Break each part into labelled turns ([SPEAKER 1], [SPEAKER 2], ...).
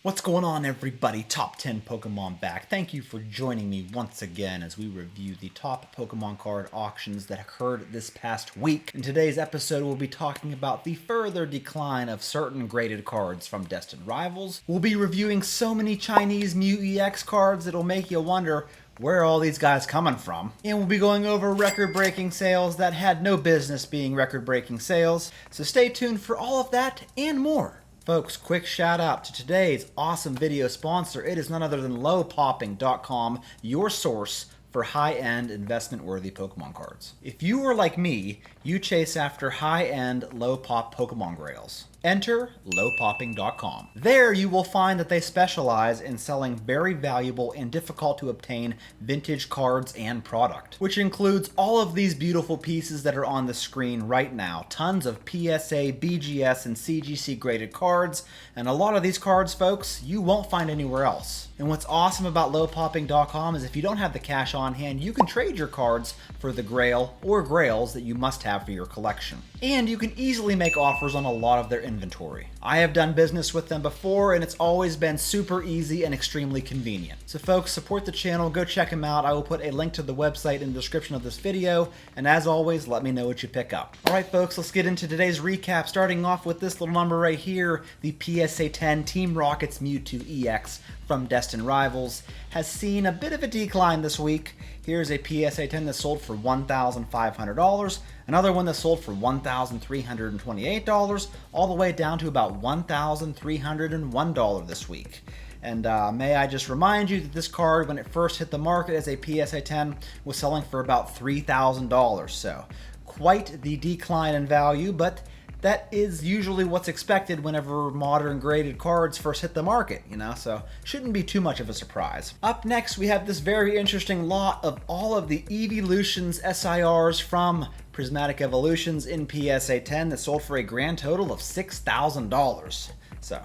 [SPEAKER 1] What's going on, everybody? Top 10 Pokemon back. Thank you for joining me once again as we review the top Pokemon card auctions that occurred this past week. In today's episode, we'll be talking about the further decline of certain graded cards from Destined Rivals. We'll be reviewing so many Chinese Mew EX cards that'll make you wonder where are all these guys coming from? And we'll be going over record-breaking sales that had no business being record-breaking sales. So stay tuned for all of that and more. Folks, quick shout out to today's awesome video sponsor. It is none other than lowpopping.com, your source for high-end investment-worthy Pokemon cards. If you are like me, you chase after high-end, low-pop Pokemon grails. Enter lowpopping.com. There you will find that they specialize in selling very valuable and difficult to obtain vintage cards and product, which includes all of these beautiful pieces that are on the screen right now. Tons of PSA, BGS, and CGC graded cards, and a lot of these cards, folks, you won't find anywhere else. And what's awesome about lowpopping.com is if you don't have the cash on hand, you can trade your cards for the grail or grails that you must have for your collection. And you can easily make offers on a lot of their inventory. I have done business with them before, and it's always been super easy and extremely convenient. So folks, support the channel, go check them out. I will put a link to the website in the description of this video, and as always, let me know what you pick up. Alright folks, let's get into today's recap, starting off with this little number right here. The PSA 10 Team Rocket's Mewtwo EX from Destined Rivals has seen a bit of a decline this week. Here's a PSA 10 that sold for $1,500, another one that sold for $1,328, all the way down to about $1,301 this week. And may I just remind you that this card, when it first hit the market as a PSA 10, was selling for about $3,000. So quite the decline in value, but that is usually what's expected whenever modern graded cards first hit the market, so shouldn't be too much of a surprise. Up next, we have this very interesting lot of all of the Evolutions SIRs from Prismatic Evolutions in PSA 10 that sold for a grand total of $6,000. So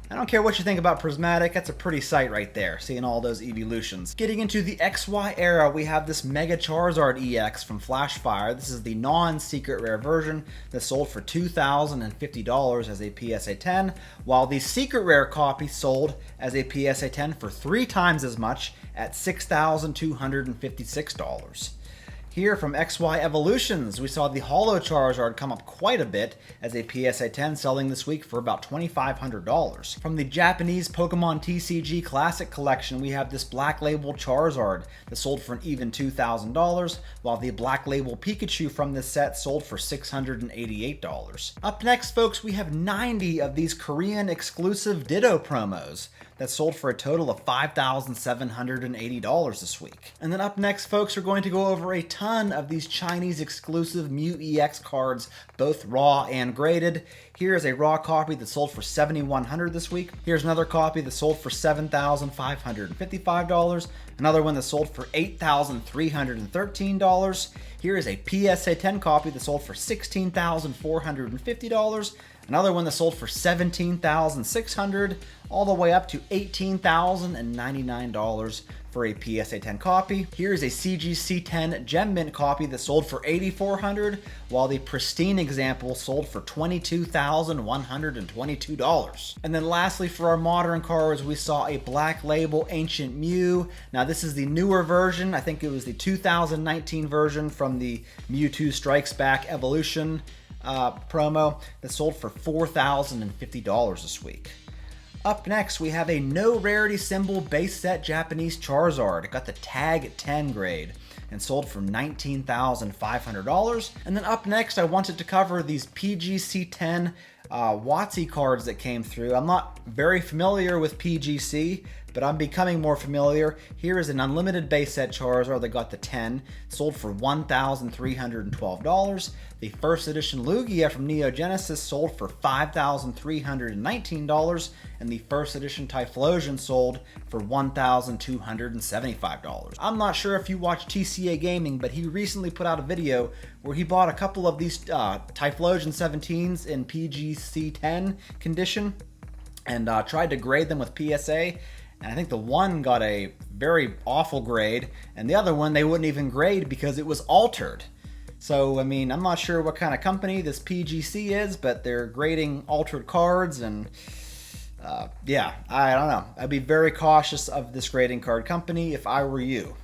[SPEAKER 1] I don't care what you think about Prismatic, that's a pretty sight right there, seeing all those Evolutions. Getting into the XY era, we have this Mega Charizard EX from Flashfire. This is the non-secret rare version that sold for $2,050 as a PSA 10, while the secret rare copy sold as a PSA 10 for 3 times as much at $6,256. Here from XY Evolutions, we saw the Holo Charizard come up quite a bit as a PSA 10 selling this week for about $2,500. From the Japanese Pokemon TCG Classic Collection, we have this Black Label Charizard that sold for an even $2,000, while the Black Label Pikachu from this set sold for $688. Up next, folks, we have 90 of these Korean exclusive Ditto promos that sold for a total of $5,780 this week. And then up next, folks, we're going to go over a ton of these Chinese exclusive Mew EX cards, both raw and graded. Here's a raw copy that sold for $7,100 this week. Here's another copy that sold for $7,555. Another one that sold for $8,313. Here is a PSA 10 copy that sold for $16,450. Another one that sold for $17,600, all the way up to $18,099 for a PSA 10 copy. Here's a CGC 10 Gem Mint copy that sold for $8,400, while the pristine example sold for $22,122. And then lastly, for our modern cards, we saw a Black Label Ancient Mew. Now this is the newer version. I think it was the 2019 version from the Mewtwo Strikes Back Evolution promo that sold for $4,050 this week. Up next, we have a no rarity symbol base set Japanese Charizard. It got the Tag 10 grade and sold for $19,500. And then up next, I wanted to cover these PGC 10 WotC cards that came through. I'm not very familiar with PGC, but I'm becoming more familiar. Here is an unlimited base set Charizard that got the 10, sold for $1,312. The first edition Lugia from Neo Genesis sold for $5,319, and the first edition Typhlosion sold for $1,275. I'm not sure if you watch TCA Gaming, but he recently put out a video where he bought a couple of these Typhlosion 17s in PGC 10 condition and tried to grade them with PSA. And I think the one got a very awful grade, and the other one they wouldn't even grade because it was altered. So, I mean, I'm not sure what kind of company this PGC is, but they're grading altered cards, and Yeah, I don't know. I'd be very cautious of this grading card company if I were you.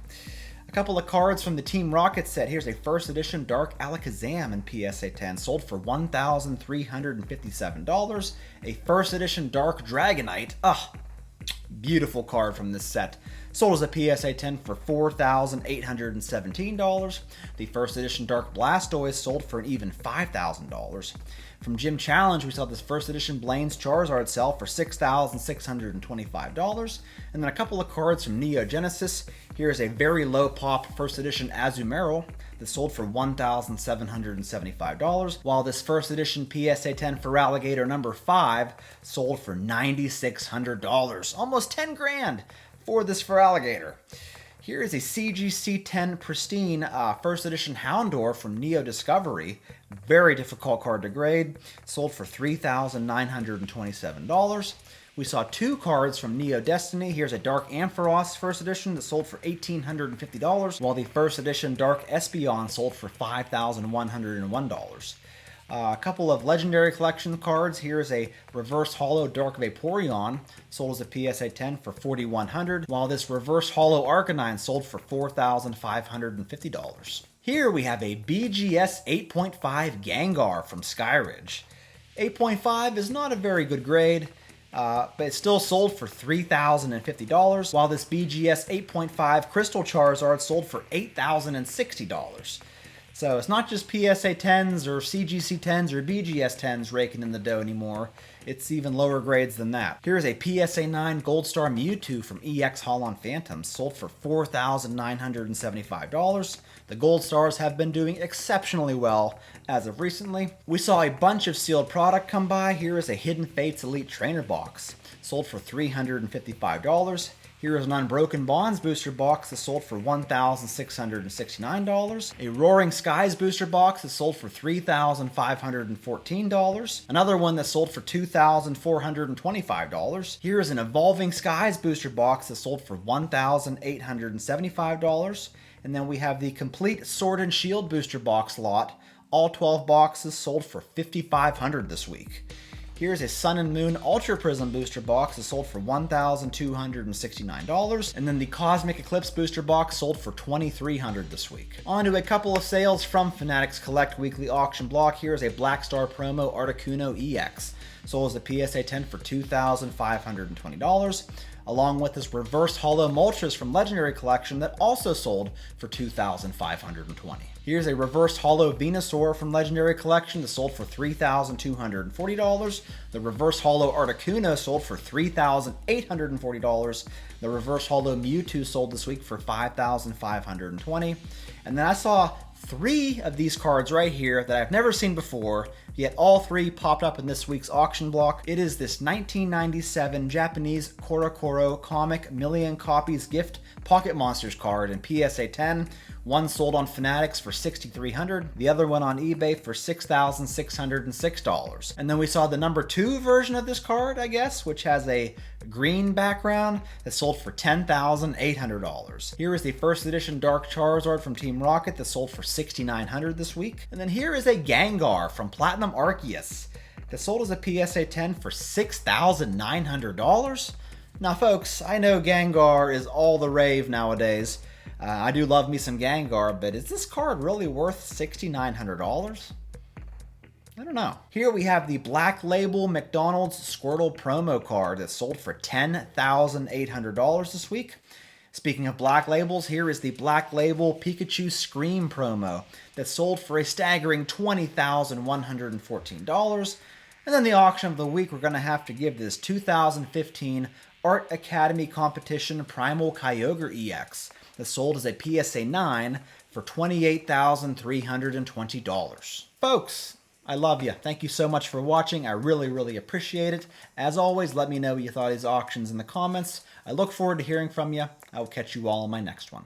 [SPEAKER 1] A couple of cards from the Team Rocket set. Here's a first edition Dark Alakazam in PSA 10, sold for $1,357. A first edition Dark Dragonite. Beautiful card from this set. Sold as a PSA 10 for $4,817. The first edition Dark Blastoise sold for an even $5,000. From Gym Challenge, we saw this first edition Blaine's Charizard sell for $6,625. And then a couple of cards from Neo Genesis. Here's a very low pop first edition Azumarill that sold for $1,775, while this first edition PSA 10 Feraligatr number 5 sold for $9,600. Almost 10 grand for this Feraligatr. Here is a CGC 10 Pristine first edition Houndour from Neo Discovery. Very difficult card to grade. Sold for $3,927. We saw two cards from Neo Destiny. Here's a Dark Ampharos first edition that sold for $1,850, while the first edition Dark Espeon sold for $5,101. A couple of Legendary Collection cards. Here's a Reverse Holo Dark Vaporeon, sold as a PSA 10 for $4,100, while this Reverse Holo Arcanine sold for $4,550. Here we have a BGS 8.5 Gengar from Skyridge. 8.5 is not a very good grade, but it still sold for $3,050, while this BGS 8.5 Crystal Charizard sold for $8,060. So it's not just PSA 10s or CGC 10s or BGS 10s raking in the dough anymore. It's even lower grades than that. Here's a PSA 9 Gold Star Mewtwo from EX Holon Phantoms, sold for $4,975. The Gold Stars have been doing exceptionally well as of recently. We saw a bunch of sealed product come by. Here is a Hidden Fates Elite Trainer Box, sold for $355. Here is an Unbroken Bonds booster box that sold for $1,669. A Roaring Skies booster box that sold for $3,514. Another one that sold for $2,425. Here is an Evolving Skies booster box that sold for $1,875. And then we have the complete Sword and Shield booster box lot. All 12 boxes sold for $5,500 this week. Here's a Sun and Moon Ultra Prism booster box that sold for $1,269. And then the Cosmic Eclipse booster box sold for $2,300 this week. On to a couple of sales from Fanatics Collect weekly auction block. Here's a Black Star Promo Articuno EX. Sold as a PSA 10 for $2,520. Along with this Reverse Holo Moltres from Legendary Collection that also sold for $2,520. Here's a Reverse Holo Venusaur from Legendary Collection that sold for $3,240. The Reverse Holo Articuno sold for $3,840. The Reverse Holo Mewtwo sold this week for $5,520. And then I saw three of these cards right here that I've never seen before, yet all three popped up in this week's auction block. It is this 1997 Japanese Korokoro Comic Million Copies Gift Pocket Monsters card in PSA 10. One sold on Fanatics for $6,300, the other one on eBay for $6,606. And then we saw the number 2 version of this card, I guess, which has a green background that sold for $10,800. Here is the first edition Dark Charizard from Team Rocket that sold for $6,900 this week. And then here is a Gengar from Platinum Arceus that sold as a PSA 10 for $6,900. Now folks, I know Gengar is all the rave nowadays. I do love me some Gengar, but is this card really worth $6,900? I don't know. Here we have the Black Label McDonald's Squirtle promo card that sold for $10,800 this week. Speaking of Black Labels, here is the Black Label Pikachu Scream promo that sold for a staggering $20,114. And then the auction of the week, we're going to have to give this 2015 Art Academy Competition Primal Kyogre EX that sold as a PSA 9 for $28,320. Folks, I love you. Thank you so much for watching. I really, really appreciate it. As always, let me know what you thought of these auctions in the comments. I look forward to hearing from you. I will catch you all on my next one.